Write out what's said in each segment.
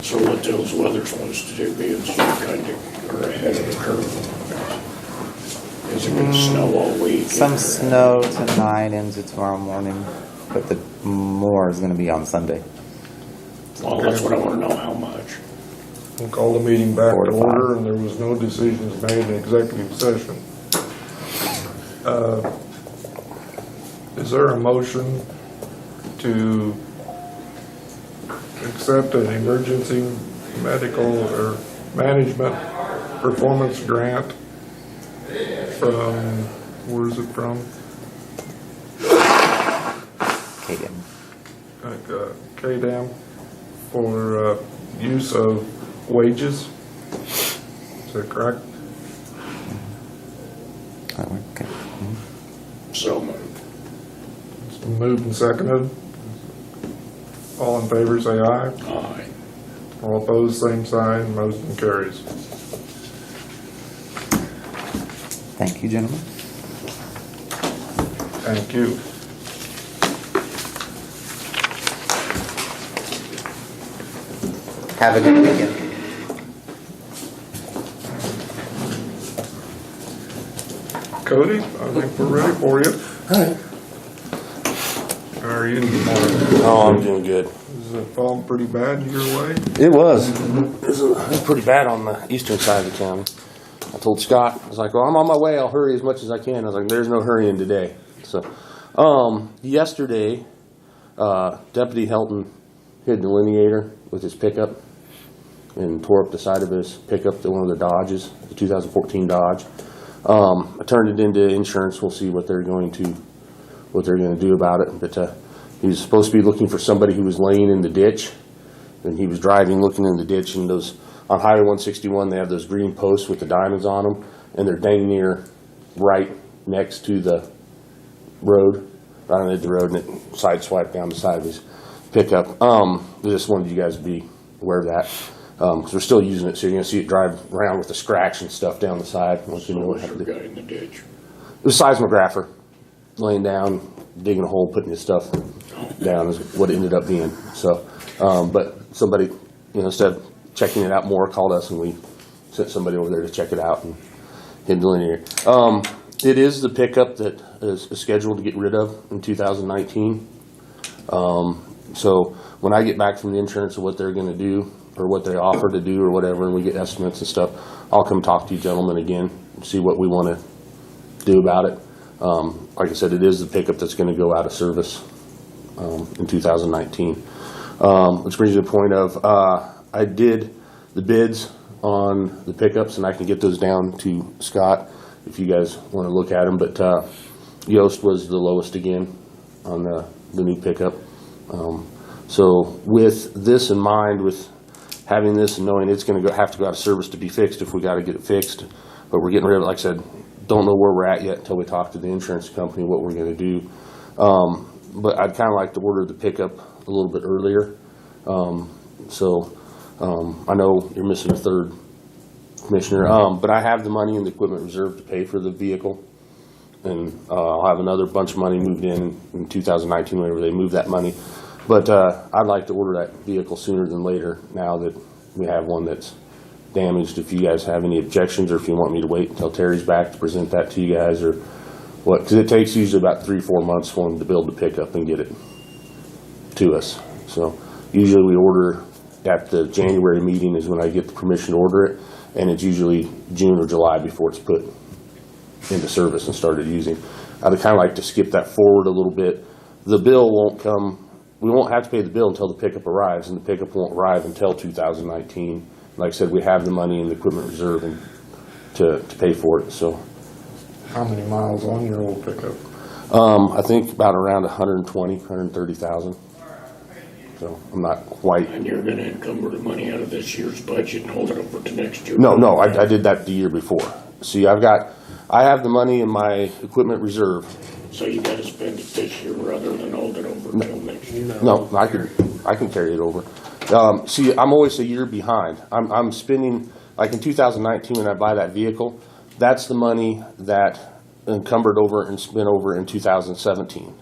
So what those weather supposed to do being so kind of are ahead of the curve? Is it gonna snow all week? Some snow tonight into tomorrow morning, but the more is going to be on Sunday. Well, that's what I wanna know, how much. We'll call the meeting back 4 to to 5. order, and there was no decisions made in executive session. Is there a motion to accept an emergency medical or management performance grant from, where is it from? KDM. KDAM for use of wages? Is that correct? Okay. So moved. It's been moved and seconded. All in favor, say aye. Aye. All opposed, same sign. Motion carries. Thank you, gentlemen. Thank you. Have a good weekend. Cody, I think we're ready for you. How are you this morning? Oh, I'm doing good. Is it falling pretty bad your way? It was. It was pretty bad on the eastern side of the county. I told Scott, I was like, well, I'm on my way. I'll hurry as much as I can. I was like, there's no hurrying today. So, yesterday, Deputy Helton hit a delineator with his pickup and tore up the side of his pickup, one of the Dodges, the 2014 Dodge. I turned it into insurance. We'll see what they're going to do about it. But he was supposed to be looking for somebody who was laying in the ditch, and he was driving, looking in the ditch, and those on Highway 161 they have those green posts with the diamonds on them, and they're dang near right next to the road, right on the edge of the road, and it sideswiped down the side of his pickup. I just wanted you guys to be aware of that. Because we're still using it, so you're going to see it drive around with the scratch and stuff down the side. Once you know what What's your happened. guy in the ditch? It was seismographer, laying down, digging a hole, putting his stuff down is what it ended up being. So, but somebody, instead of checking it out more, called us, and we sent somebody over there to check it out and hit delineator. It is the pickup that is scheduled to get rid of in 2019. So when I get back from the insurance of what they're going to do, or what they offer to do, or whatever, and we get estimates and stuff, I'll come talk to you gentlemen again and see what we want to do about it. Like I said, it is the pickup that's going to go out of service in 2019. Which brings me to the point of, I did the bids on the pickups, and I can get those down to Scott if you guys want to look at them. But Yost was the lowest again on the new pickup. So with this in mind, with having this and knowing it's going to have to go out of service to be fixed if we got to get it fixed, but we're getting rid of it. Like I said, don't know where we're at yet until we talk to the insurance company what we're going to do. But I'd kind of like to order the pickup a little bit earlier. I know you're missing a third commissioner, but I have the money in the equipment reserve to pay for the vehicle, and I'll have another bunch of money moved in 2019 whenever they move that money. But I'd like to order that vehicle sooner than later now that we have one that's damaged. If you guys have any objections, or if you want me to wait until Terry's back to present that to you guys, or what, because it takes usually about 3-4 months for them to build the pickup and get it to us. So usually we order at the January meeting is when I get the permission to order it, and it's usually June or July before it's put into service and started using. I'd kind of like to skip that forward a little bit. The bill won't come. We won't have to pay the bill until the pickup arrives, and the pickup won't arrive until 2019. Like I said, we have the money in the equipment reserve to pay for it. So, How many miles on your old pickup? I think about around 130,000. So I'm not quite. And you're gonna encumber the money out of this year's budget and hold it over to next year? No, I did that the year before. See, I have the money in my equipment reserve. So you gotta spend it this year rather than hold it over till next year? No, I can carry it over. See, I'm always a year behind. I'm spending, like in 2019 when I buy that vehicle, that's the money that encumbered over and spent over in 2017.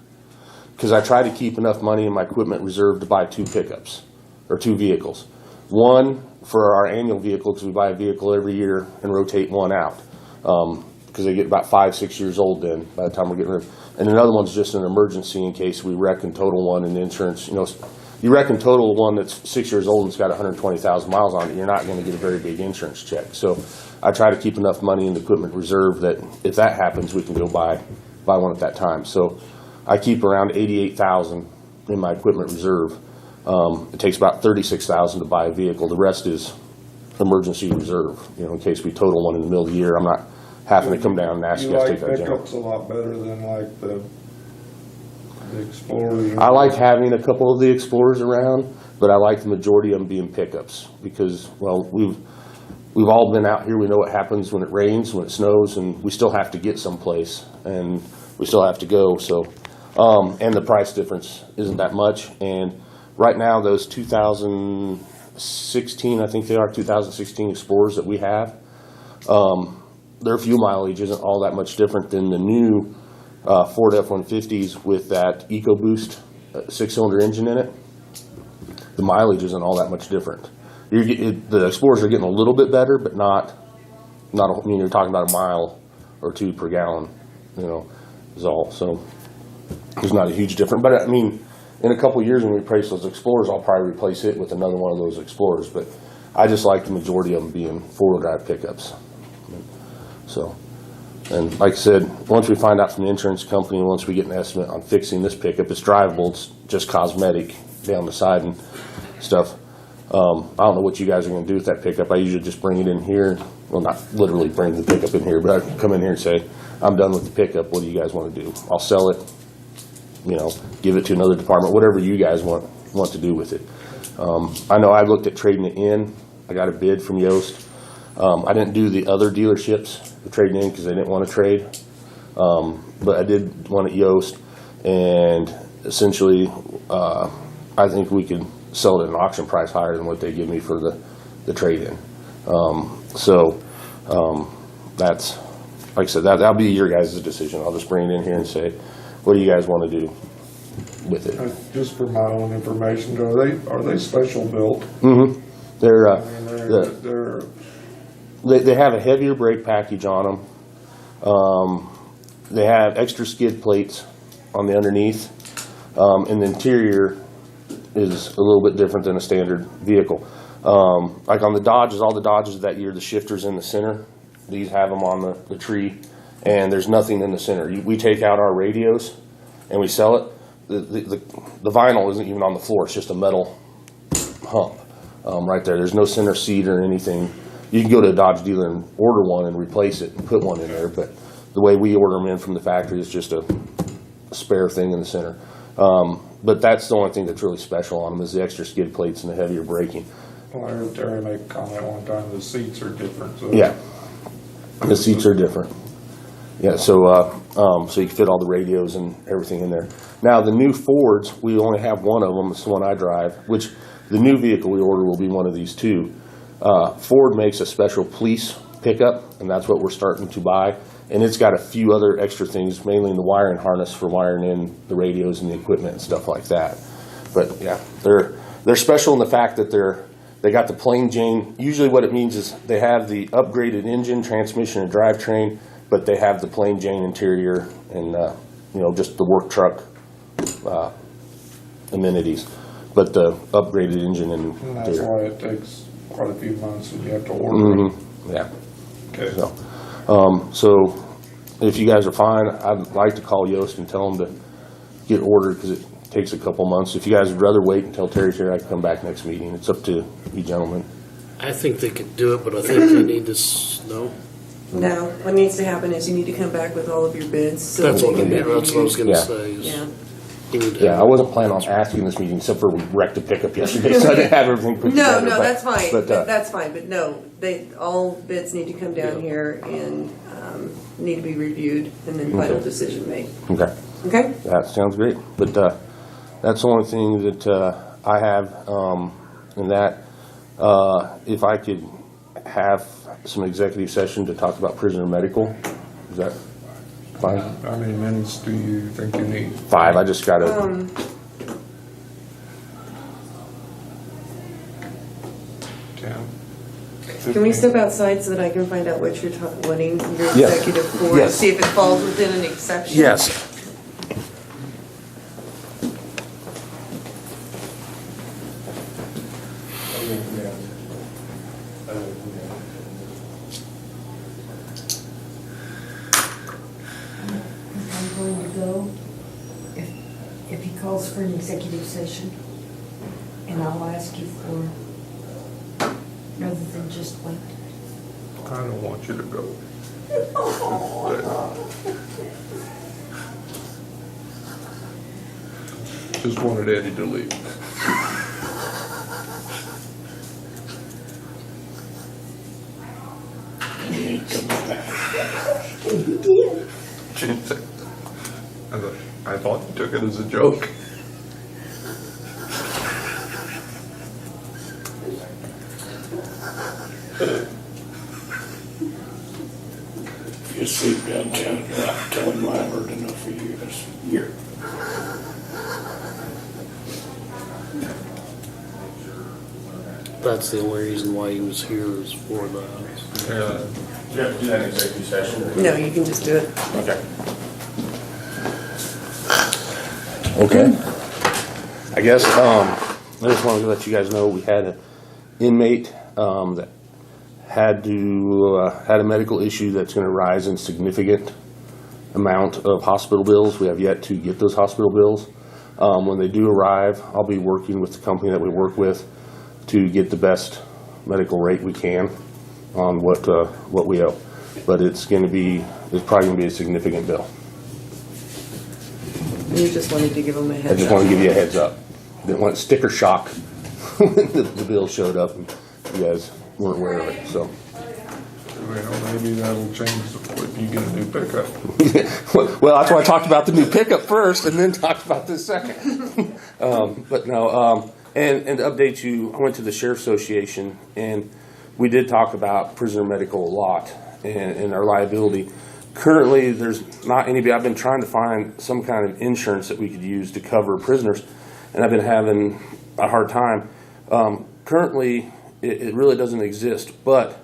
Because I try to keep enough money in my equipment reserve to buy 2 pickups, or 2 vehicles. One for our annual vehicle, because we buy a vehicle every year and rotate one out, because they get about 5-6 years old then by the time we're getting rid of. And another one's just an emergency in case we wreck and total one and insurance. You know, you wreck and total one that's 6 years old and it's got 120,000 miles on it, you're not going to get a very big insurance check. So I try to keep enough money in the equipment reserve that if that happens, we can go buy one at that time. So I keep around 88,000 in my equipment reserve. It takes about 36,000 to buy a vehicle. The rest is emergency reserve, you know, in case we total one in the middle of the year. I'm not having to come down and ask you guys to take that like general. pickups a lot better than like the Explorers. I like having a couple of the Explorers around, but I like the majority of them being pickups because, well, we've all been out here. We know what happens when it rains, when it snows, and we still have to get someplace, and we still have to go. So, and the price difference isn't that much. And right now, those 2016, I think they are 2016 Explorers that we have, their fuel mileage isn't all that much different than the new Ford F-150s with that EcoBoost 6-cylinder engine in it. The mileage isn't all that much different. The Explorers are getting a little bit better, but not. I mean, you're talking about a mile or two per gallon, you know, is all. So there's not a huge difference. But I mean, in a couple of years when we replace those Explorers, I'll probably replace it with another one of those Explorers. But I just like the majority of them being four-wheel drive pickups. So, and like I said, once we find out from the insurance company, once we get an estimate on fixing this pickup, it's drivable. It's just cosmetic down the side and stuff. I don't know what you guys are going to do with that pickup. I usually just bring it in here. Well, not literally bring the pickup in here, but I come in here and say, I'm done with the pickup. What do you guys want to do? I'll sell it, you know, give it to another department, whatever you guys want to do with it. I know I looked at trading it in. I got a bid from Yost. I didn't do the other dealerships for trading in because they didn't want to trade. But I did one at Yost, and essentially I think we could sell it at an auction price higher than what they give me for the trade-in. That's, like I said, that'll be your guys' decision. I'll just bring it in here and say, what do you guys want to do with it? Just for my own information, are they special built? Mm-hmm. They're, I mean, they have a heavier brake package on them. They have extra skid plates on the underneath, and the interior is a little bit different than a standard vehicle. Like on the Dodges, all the Dodges that year, the shifter's in the center. These have them on the tree, and there's nothing in the center. We take out our radios and we sell it. The vinyl isn't even on the floor. It's just a metal hump right there. There's no center seat or anything. You can go to a Dodge dealer and order one and replace it and put one in there, but the way we order them in from the factory is just a spare thing in the center. But that's the only thing that's really special on them is the extra skid plates and the heavier braking. Well, I heard Terry make a comment one time, the seats are different. So. Yeah, the seats are different. Yeah, so so you can fit all the radios and everything in there. Now the new Fords, we only have one of them. It's the one I drive, which the new vehicle we order will be one of these two. Ford makes a special police pickup, and that's what we're starting to buy. And it's got a few other extra things, mainly in the wiring harness for wiring in the radios and the equipment and stuff like that. But yeah, they're special in the fact that they got the plain Jane. Usually what it means is they have the upgraded engine, transmission, and drivetrain, but they have the plain Jane interior and you know, just the work truck amenities, but the upgraded engine and that's interior. why it takes quite a few months and you have to order it. Yeah. Okay. So if you guys are fine, I'd like to call Yost and tell them to get ordered because it takes a couple months. If you guys would rather wait until Terry's here, I can come back next meeting. It's up to you gentlemen. I think they could do it, but I think they need to know. No, what needs to happen is you need to come back with all of your bids. So That's they what I can be mean. That's what I was going to Yeah. say. Is Yeah. you need to Yeah, have- I wasn't planning on asking this meeting except for we wrecked a pickup yesterday, so I didn't have everything put No, together. no, but- that's fine. But, That's fine, but no, all bids need to come down here and need to be reviewed and then final decision made. okay. Okay? That sounds great. But that's the only thing that I have in that. If I could have some executive session to talk about prisoner medical, is that fine? How many minutes do you think you need? 5. I just got to. Can we step outside so that I can find out what you're wanting your Yes. executive for? Yes. See if it falls within an exception? Yes. I'm going to go if he calls for an executive session, and I'll ask you for, rather than just wait. I don't want you to go. Just wanted Eddie to leave. He ain't coming back. I thought you took it as a joke. If you sleep downtown, you're not telling him I heard enough of you this year. That's the only reason why he was here is for that. Yeah. Do you have to do that in executive session? No, you can just do it. Okay. Okay. I guess, I just wanted to let you guys know, we had an inmate, that had a medical issue that's gonna rise in significant amount of hospital bills. We have yet to get those hospital bills. When they do arrive, I'll be working with the company that we work with to get the best medical rate we can on what we owe. But it's probably gonna be a significant bill. You just wanted to give them a I heads just up. want to give you a heads up. Didn't want sticker shock when the bill showed up and you guys weren't aware of it, so. Well, maybe that'll change if you get a new pickup. Well, that's why I talked about the new pickup first and then talked about this second. But no, and to update you, I went to the Sheriff Association and we did talk about prisoner medical a lot and our liability. Currently, there's not any, I've been trying to find some kind of insurance that we could use to cover prisoners, and I've been having a hard time. Currently, it really doesn't exist, but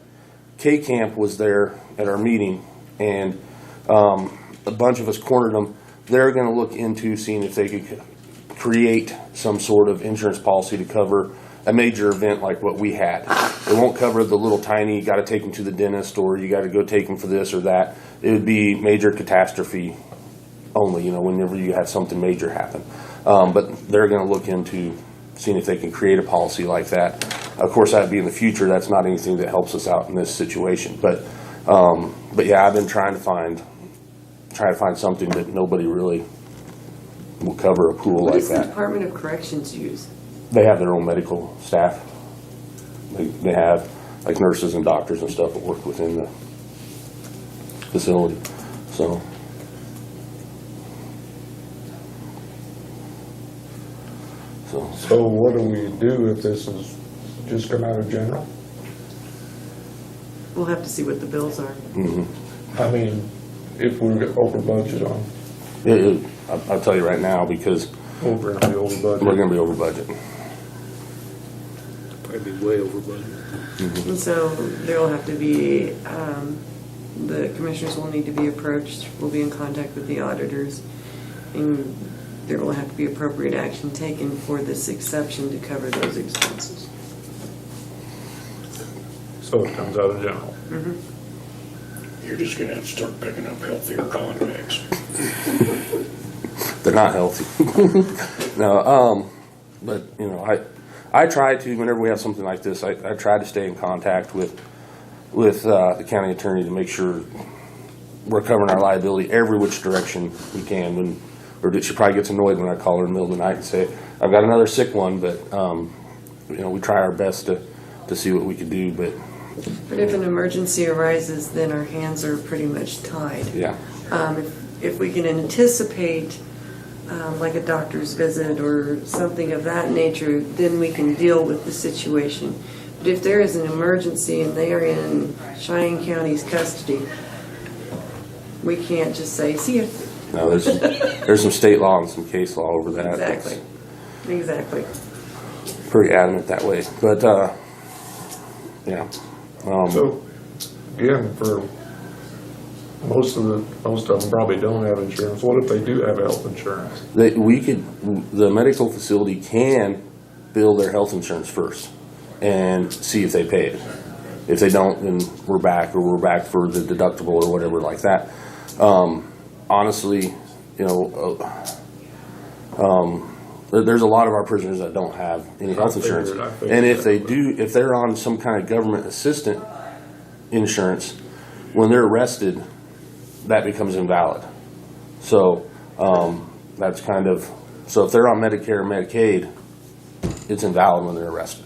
K-Camp was there at our meeting, and a bunch of us cornered them. They're going to look into seeing if they could create some sort of insurance policy to cover a major event like what we had. It won't cover the little tiny, you got to take them to the dentist, or you got to go take them for this or that. It would be major catastrophe only, whenever you have something major happen. But they're going to look into seeing if they can create a policy like that. Of course, that'd be in the future. That's not anything that helps us out in this situation. But yeah, I've been trying to find something that nobody really will cover a pool What like does the that. Department of Corrections use? They have their own medical staff. They have like nurses and doctors and stuff that work within the facility. So So what do we do if this is just come out of general? We'll have to see what the bills are. I mean, if we're over budget on, I'll tell you right now, because over the over we're budget. going to be over budget. Probably be way over budget. And so there'll have to be, the commissioners will need to be approached, we'll be in contact with the auditors, and there will have to be appropriate action taken for this exception to cover those expenses. So it comes out of general. You're just gonna have to start picking up healthier convicts. They're not healthy. No, but I try to, whenever we have something like this, I try to stay in contact with the county attorney to make sure we're covering our liability every which direction we can. Or she probably gets annoyed when I call her in the middle of the night and say, I've got another sick one, but we try our best to see what we can do. But if an emergency arises, then our hands are pretty much tied. yeah, If we can anticipate, like a doctor's visit or something of that nature, then we can deal with the situation. But if there is an emergency and they are in Cheyenne County's custody, we can't just say, see ya. no, there's some state law and some case law over that. Exactly. Exactly. Pretty adamant that way. But yeah, So, again, for most of them probably don't have insurance. What if they do have health insurance? The medical facility can bill their health insurance first and see if they pay it. If they don't, then we're back for the deductible or whatever like that. Honestly, there's a lot of our prisoners that don't have any health insurance. I figured And if that, they but- do, if they're on some kind of government assistant insurance, when they're arrested, that becomes invalid. So that's kind of, so if they're on Medicare or Medicaid, it's invalid when they're arrested.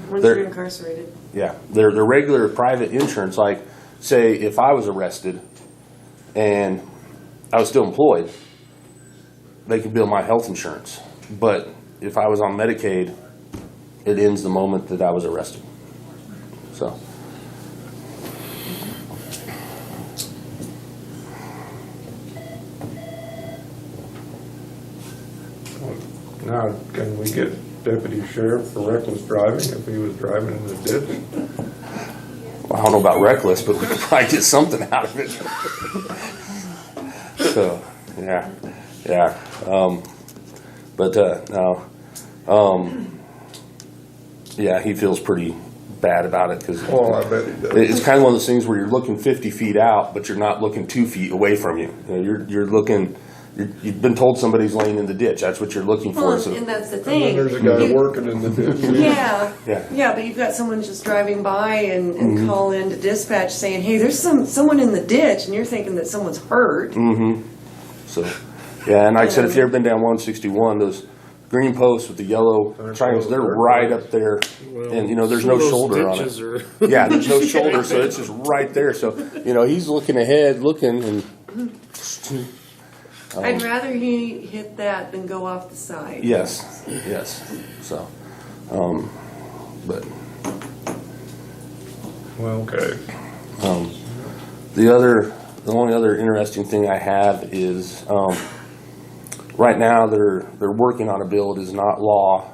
Once They're- you're incarcerated. Yeah, their regular private insurance, like, say, if I was arrested and I was still employed, they could bill my health insurance. But if I was on Medicaid, it ends the moment that I was arrested. So, Now, can we get deputy sheriff for reckless driving if he was driving in the ditch? I don't know about reckless, but we could probably get something out of it. So, yeah. No. Yeah, he feels pretty bad about it because Well, I bet he does. it's kind of one of those things where you're looking 50 feet out, but you're not looking 2 feet away from you. You're looking. You've been told somebody's laying in the ditch. That's what you're looking for. Well, So, and that's the And thing. then there's a guy You- working in the ditch. Yeah, Yeah. but you've got someone just driving by and call into dispatch saying, hey, there's someone in the ditch, and you're thinking that someone's hurt. So, yeah, and like I said, if you've ever been down 161, those green posts with the yellow triangles, they're right up there, and there's no Some of those shoulder on ditches it. are- Yeah, there's no shoulder, so it's just right there. So, he's looking ahead, and I'd rather he hit that than go off the side. yes. So, but Well, okay. the only other interesting thing I have is right now they're working on a bill. It is not law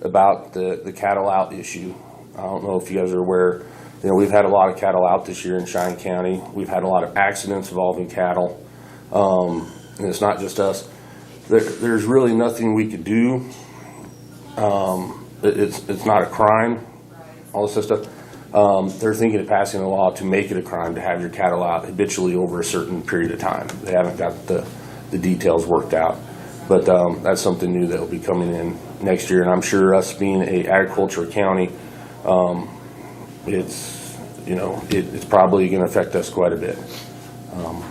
about the cattle out issue. I don't know if you guys are aware. We've had a lot of cattle out this year in Cheyenne County. We've had a lot of accidents involving cattle, and it's not just us. There's really nothing we could do. It's not a crime. All this stuff. They're thinking of passing a law to make it a crime to have your cattle out habitually over a certain period of time. They haven't got the details worked out, but that's something new that will be coming in next year. And I'm sure us being a agriculture county, it's probably going to affect us quite a bit,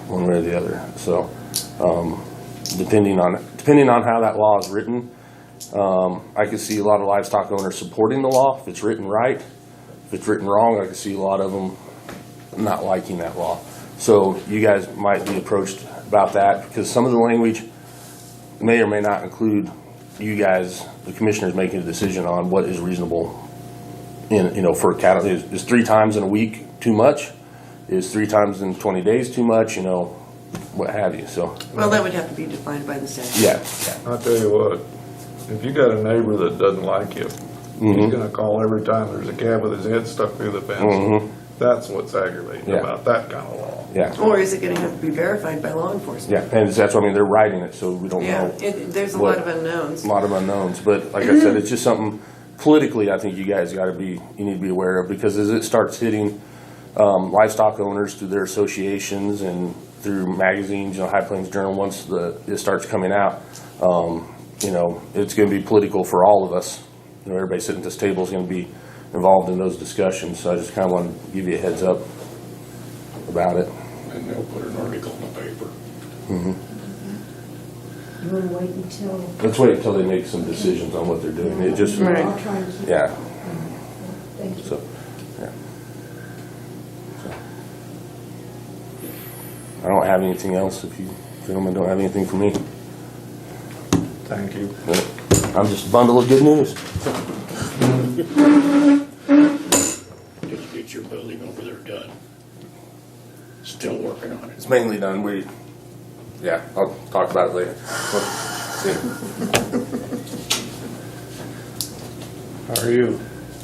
one way or the other. So, depending on how that law is written, I could see a lot of livestock owners supporting the law if it's written right. If it's written wrong, I could see a lot of them not liking that law. So you guys might be approached about that because some of the language may or may not include you guys, the commissioners, making a decision on what is reasonable for cattle. Is 3 times in a week too much? Is 3 times in 20 days too much? What have you. So Well, that would have to be defined by the statute. yeah. I'll tell you what, if you got a neighbor that doesn't like you, he's gonna call every time there's a calf with his head stuck through the fence. That's what's aggravating Yeah. about that kind of law. Yeah. Or is it going to have to be verified by law enforcement? Yeah, and that's what I mean. They're writing it, so we don't Yeah, know. there's a what- lot of unknowns. A lot of unknowns, but like I said, it's just something politically I think you guys you need to be aware of, because as it starts hitting livestock owners through their associations and through magazines, High Plains Journal, once it starts coming out, it's going to be political for all of us. Everybody sitting at this table is going to be involved in those discussions, so I just kind of want to give you a heads up about it. And they'll put an article in the paper. You wanna wait until? Let's wait until they make some decisions on what they're doing. It just, Right. I'll try and keep. yeah, Thank you. so, yeah. So. I don't have anything else if you gentlemen don't have anything for me. Thank you. I'm just a bundle of good news. Did you get your building over there done? Still working on it. It's mainly done. I'll talk about it later. See. How are you?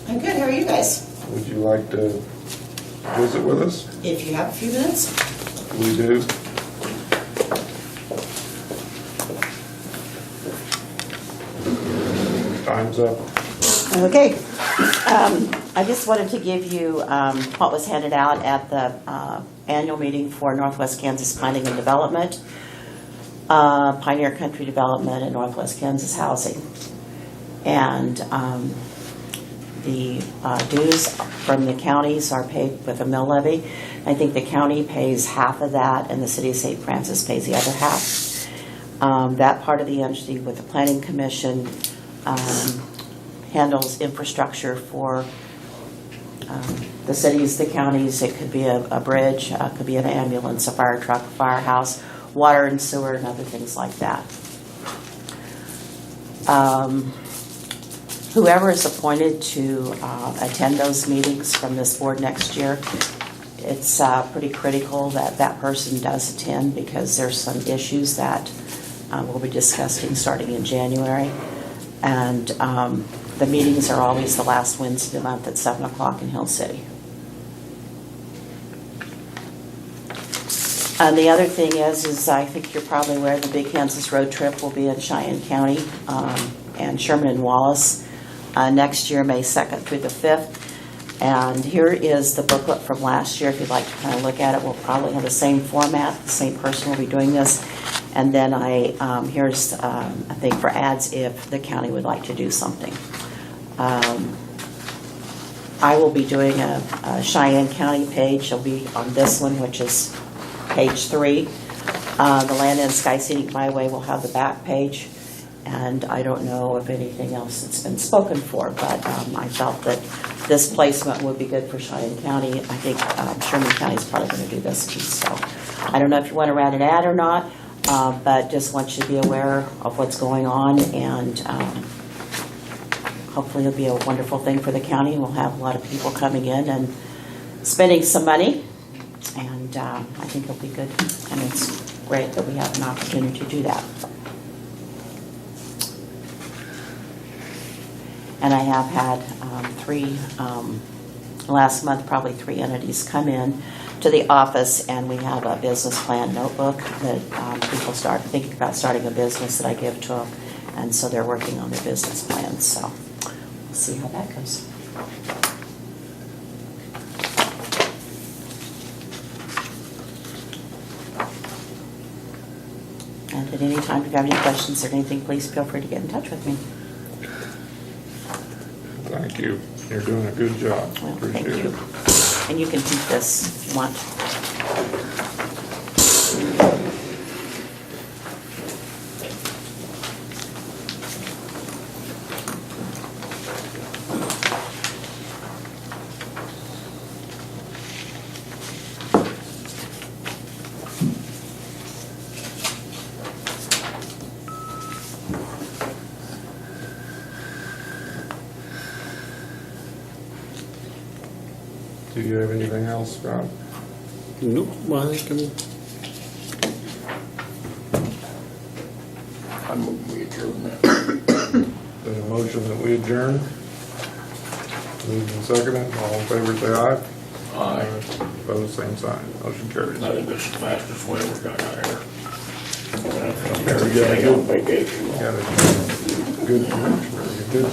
I'm good. How are you guys? Would you like to visit with us? If you have a few minutes. We do. Time's up. Okay. I just wanted to give you what was handed out at the annual meeting for Northwest Kansas Planning and Development, Pioneer Country Development, and Northwest Kansas Housing. And the dues from the counties are paid with a mill levy. I think the county pays half of that, and the city of St. Francis pays the other half. That part of the entity with the Planning Commission handles infrastructure for the cities, the counties. It could be a bridge, it could be an ambulance, a fire truck, a firehouse, water and sewer, and other things like that. Whoever is appointed to attend those meetings from this board next year, it's pretty critical that that person does attend, because there's some issues that we'll be discussing starting in January. And the meetings are always the last Wednesday of the month at 7 o'clock in Hill City. And the other thing is I think you're probably aware the Big Kansas Road Trip will be in Cheyenne County and Sherman and Wallace next year, May 2nd through the 5th. And here is the booklet from last year. If you'd like to kind of look at it, we'll probably have the same format. The same person will be doing this. And then here's I think for ads if the county would like to do something. I will be doing a Cheyenne County page. It'll be on this one, which is page 3. The Land and Sky Scenic Byway will have the back page. And I don't know of anything else that's been spoken for, but I felt that this placement would be good for Cheyenne County. I think Sherman County is probably going to do this too. So I don't know if you want to write an ad or not, but just want you to be aware of what's going on, and hopefully it'll be a wonderful thing for the county. We'll have a lot of people coming in and spending some money, and I think it'll be good. And it's great that we have an opportunity to do that. And I have had last month, probably 3 entities come in to the office, and we have a business plan notebook that people start thinking about starting a business that I give to them. And so they're working on their business plans. So we'll see how that goes. And at any time, if you have any questions or anything, please feel free to get in touch with me. Thank you. You're doing a good job. Well, Appreciate thank you. it. And you can keep this if you want. Do you have anything else, Scott? Nope, well, I think I move we adjourn that. There's a motion that we adjourn. Moved and seconded. All in favor, say aye. Aye. Opposed, same sign. Motion carries. I think this is the fastest way we're gonna hire. Yeah, we got a Everything on vacation. Got a good commissioner. You did